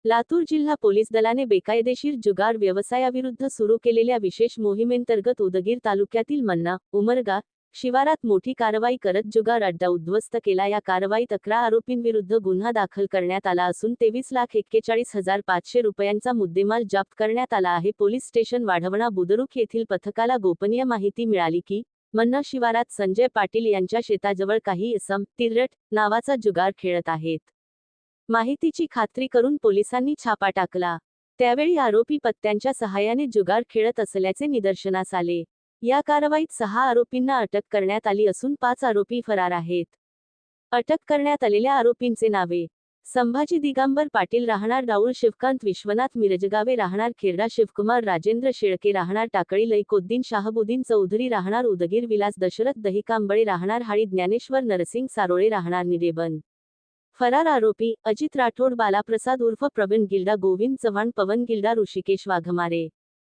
लातूर जिल्हा पोलीस दलाने बेकायदेशीर जुगार व्यवसायाविरुद्ध सुरू केलेल्या विशेष मोहिमेंतर्गत उदगीर तालुक्यातील मन्ना, उमरगा शिवारात मोठी कारवाई करत जुगार अड्डा उद्ध्वस्त केला। या कारवाईत 11 आरोपींविरुद्ध गुन्हा दाखल करण्यात आला असून 23,41,500 रुपयांचा मुद्देमाल जप्त करण्यात आला आहे। पोलीस स्टेशन वाढवणा बुद्रुक येथील पथकाला गोपनीय माहिती मिळाली की मन्ना शिवारात संजय पाटील यांच्या शेताजवळ काही इसम तिरट नावाचा जुगार खेळत आहेत। माहितीची खात्री करून पोलिसांनी छापा टाकला। त्यावेळी आरोपी पत्त्यांच्या सहाय्याने जुगार खेळत असल्याचे निदर्शनास आले। या कारवाईत 6 आरोपींना अटक करण्यात आली असून 5 आरोपी फरार आहेत। अटक करण्यात आलेल्या आरोपींचे नावे: संभाजी दिगंबर पाटील राहणार राऊळ, शिवकांत विश्वनाथ मिरजगावे राहणार खेरडा, शिवकुमार राजेंद्र शेळके राहणार टाकळी, लैकोद्दीन शाहबुद्दीन चौधरी राहणार उदगीर, विलास दशरथ दहिकांबळे राहणार हाळी, ज्ञानेश्वर नरसिंग सारोळे राहणार निरेबन। फरार आरोपी: अजित राठोड, बालाप्रसाद उर्फ प्रवीण गिल्डा, गोविंद चव्हाण, पवन गिल्डा, ऋषिकेश वाघमारे।